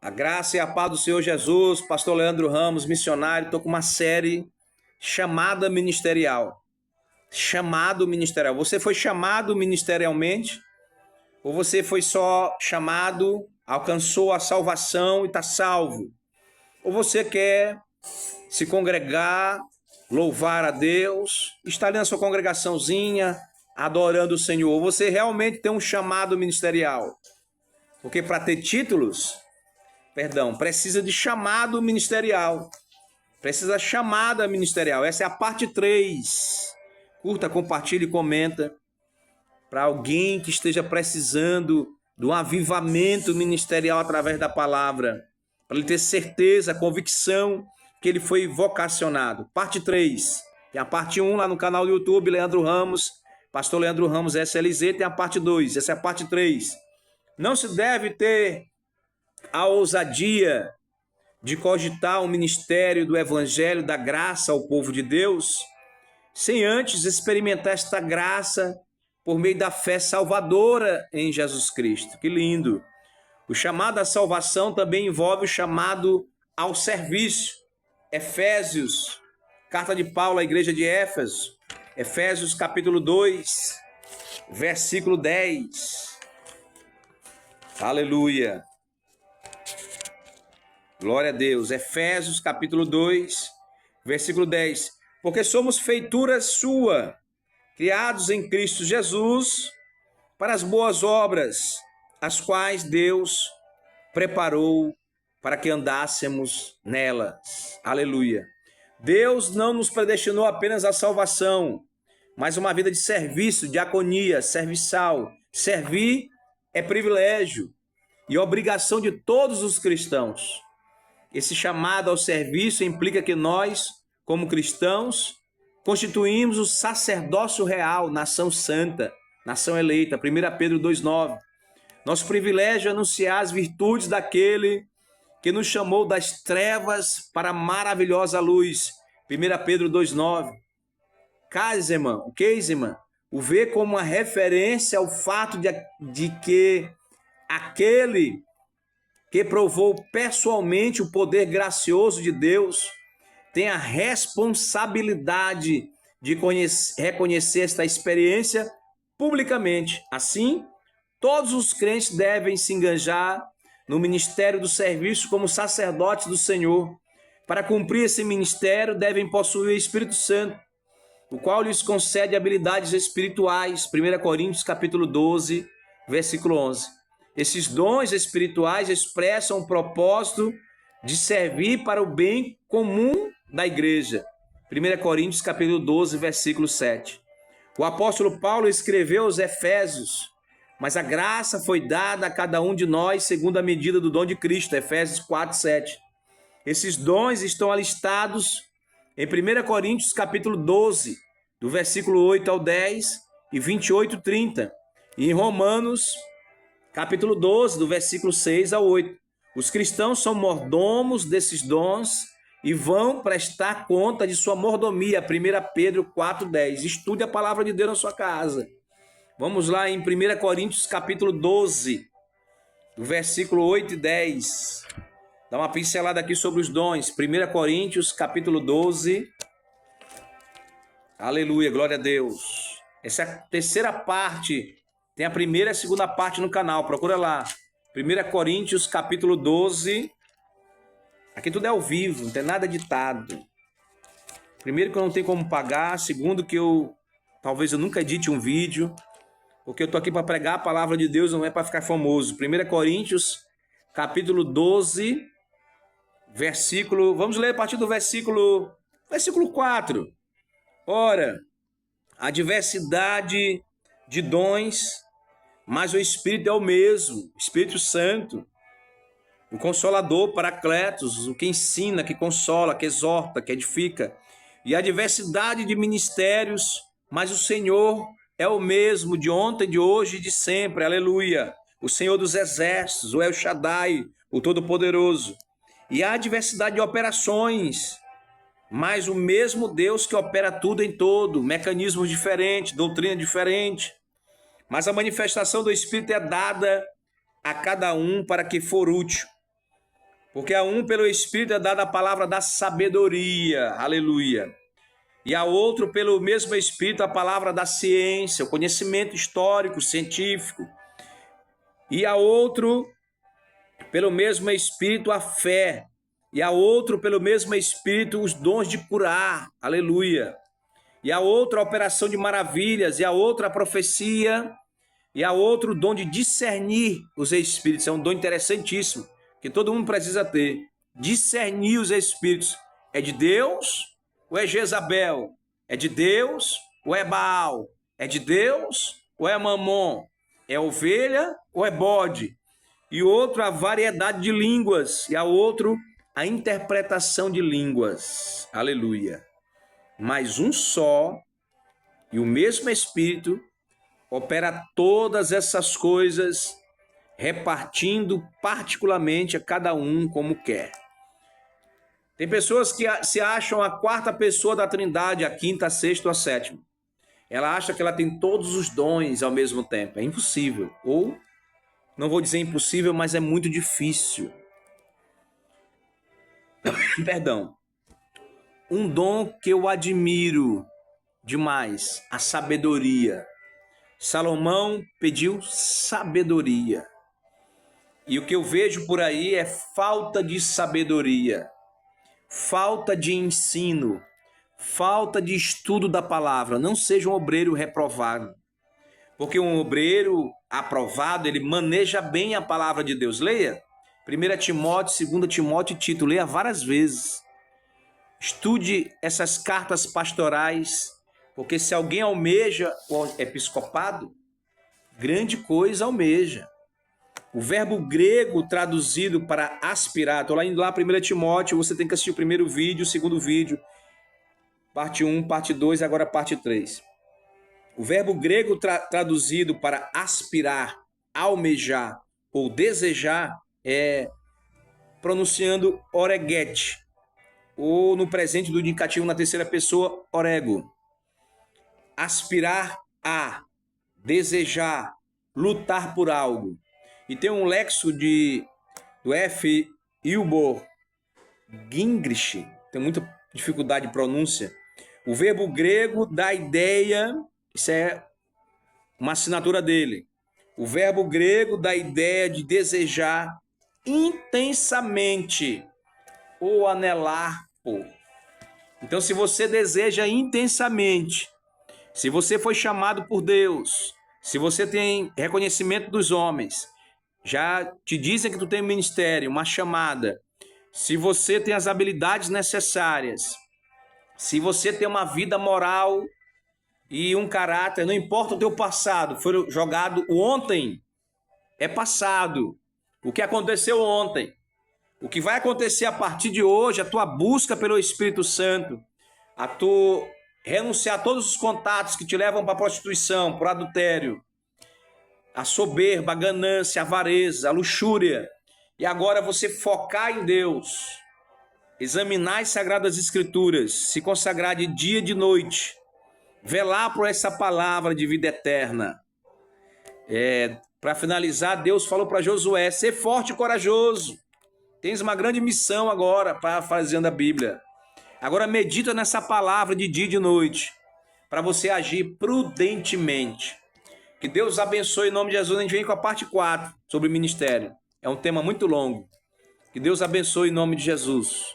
A graça e a paz do Senhor Jesus, pastor Leandro Ramos, missionário, estou com uma série chamada ministerial. Chamado ministerial. Você foi chamado ministerialmente? Ou você foi só chamado, alcançou a salvação e está salvo? Ou você quer se congregar, louvar a Deus, estar ali na sua congregaçãozinha, adorando o Senhor? Ou você realmente tem um chamado ministerial? Porque para ter títulos, precisa de chamado ministerial. Precisa chamada ministerial. Essa é a parte 3. Curta, compartilhe e comenta. Para alguém que esteja precisando de um avivamento ministerial através da palavra. Para ele ter certeza, convicção que ele foi vocacionado. Parte 3. Tem a parte 1 lá no canal do YouTube, Leandro Ramos. Pastor Leandro Ramos SLZ. Tem a parte 2. Essa é a parte 3. Não se deve ter a ousadia de cogitar o ministério do evangelho da graça ao povo de Deus, sem antes experimentar esta graça por meio da fé salvadora em Jesus Cristo. Que lindo! O chamado à salvação também envolve o chamado ao serviço. Efésios, carta de Paulo à igreja de Éfeso, Efésios capítulo 2, versículo 10. Aleluia! Glória a Deus. Efésios capítulo 2, versículo 10. Porque somos feitura sua, criados em Cristo Jesus, para as boas obras, as quais Deus preparou para que andássemos nelas. Aleluia. Deus não nos predestinou apenas à salvação, mas uma vida de serviço, diaconia, serviçal. Servir é privilégio e obrigação de todos os cristãos. Esse chamado ao serviço implica que nós, como cristãos, constituímos o sacerdócio real, nação santa, nação eleita. 1 Pedro 2,9. Nosso privilégio é anunciar as virtudes daquele que nos chamou das trevas para a maravilhosa luz. 1 Pedro 2,9. Kaiseman, o vê como uma referência ao fato de que aquele que provou pessoalmente o poder gracioso de Deus, tem a responsabilidade de reconhecer esta experiência publicamente. Assim, todos os crentes devem se engajar no ministério do serviço como sacerdotes do Senhor. Para cumprir esse ministério, devem possuir o Espírito Santo, o qual lhes concede habilidades espirituais. 1 Coríntios capítulo 12, versículo 11. Esses dons espirituais expressam o propósito de servir para o bem comum da igreja. 1 Coríntios capítulo 12, versículo 7. O apóstolo Paulo escreveu aos Efésios, mas a graça foi dada a cada um de nós segundo a medida do dom de Cristo. Efésios 4, 7. Esses dons estão alistados em 1 Coríntios capítulo 12, do versículo 8 ao 10 e 28, 30. E em Romanos capítulo 12, do versículo 6 a 8. Os cristãos são mordomos desses dons e vão prestar conta de sua mordomia. 1 Pedro 4,10. Estude a palavra de Deus na sua casa. Vamos lá em 1 Coríntios capítulo 12, do versículo 8 e 10. Dá uma pincelada aqui sobre os dons. 1 Coríntios capítulo 12. Aleluia, glória a Deus. Essa é a terceira parte. Tem a primeira e a segunda parte no canal, procura lá. 1 Coríntios capítulo 12. Aqui tudo é ao vivo, não tem nada editado. Primeiro que eu não tenho como pagar. Segundo que talvez eu nunca edite um vídeo. Porque eu estou aqui para pregar a palavra de Deus, não é para ficar famoso. 1 Coríntios capítulo 12, versículo... Vamos ler a partir do versículo 4. Ora, a diversidade de dons, mas o Espírito é o mesmo, Espírito Santo, o Consolador, Paracletos, o que ensina, que consola, que exorta, que edifica. E a diversidade de ministérios, mas o Senhor é o mesmo, de ontem, de hoje e de sempre, aleluia. O Senhor dos exércitos, o El Shaddai, o Todo-Poderoso. E há diversidade de operações, mas o mesmo Deus que opera tudo em todo, mecanismos diferentes, doutrina diferente. Mas a manifestação do Espírito é dada a cada um para que for útil. Porque a um pelo Espírito é dada a palavra da sabedoria, aleluia. E a outro pelo mesmo Espírito a palavra da ciência, o conhecimento histórico, científico. E a outro pelo mesmo Espírito a fé. E a outro pelo mesmo Espírito os dons de curar, aleluia. E a outra a operação de maravilhas, e a outra a profecia, e a outro o dom de discernir os espíritos. É um dom interessantíssimo, que todo mundo precisa ter. Discernir os espíritos. É de Deus ou é Jezabel? É de Deus ou é Baal? É de Deus ou é Mamon? É ovelha ou é bode? E outro a variedade de línguas, e a outro a interpretação de línguas. Aleluia. Mas um só e o mesmo Espírito opera todas essas coisas, repartindo particularmente a cada um como quer. Tem pessoas que se acham a quarta pessoa da Trindade, a quinta, a sexta ou a sétima. Ela acha que ela tem todos os dons ao mesmo tempo. É impossível. Ou, não vou dizer impossível, mas é muito difícil. Perdão. Um dom que eu admiro demais, a sabedoria. Salomão pediu sabedoria. E o que eu vejo por aí é falta de sabedoria, falta de ensino, falta de estudo da palavra. Não seja um obreiro reprovado, porque um obreiro aprovado, ele maneja bem a palavra de Deus. Leia 1 Timóteo, 2 Timóteo e Tito, leia várias vezes. Estude essas cartas pastorais, porque se alguém almeja o episcopado, grande coisa almeja. O verbo grego traduzido para aspirar, estou lá indo lá 1 Timóteo, você tem que assistir o primeiro vídeo, o segundo vídeo, parte 1, parte 2 e agora parte 3. O verbo grego traduzido para aspirar, almejar ou desejar é pronunciando oreget, ou no presente do indicativo na terceira pessoa, orego. Aspirar a, desejar, lutar por algo. E tem um lexo do F. Wilbur Gingrich, tem muita dificuldade de pronúncia. O verbo grego dá a ideia, isso é uma assinatura dele. O verbo grego dá a ideia de desejar intensamente ou anelar por. Então, se você deseja intensamente, se você foi chamado por Deus, se você tem reconhecimento dos homens, já te dizem que tu tem um ministério, uma chamada, se você tem as habilidades necessárias, se você tem uma vida moral e um caráter, não importa o teu passado, foi jogado ontem, é passado. O que aconteceu ontem, o que vai acontecer a partir de hoje, a tua busca pelo Espírito Santo, a tu renunciar a todos os contatos que te levam para a prostituição, para o adultério, a soberba, a ganância, a avareza, a luxúria, e agora você focar em Deus, examinar as Sagradas Escrituras, se consagrar de dia e de noite, velar por essa palavra de vida eterna. Para finalizar, Deus falou para Josué, ser forte e corajoso, tens uma grande missão agora, parafraseando a Bíblia. Agora medita nessa palavra de dia e de noite, para você agir prudentemente. Que Deus abençoe em nome de Jesus. A gente vem com a parte 4 sobre o ministério. É um tema muito longo. Que Deus abençoe em nome de Jesus.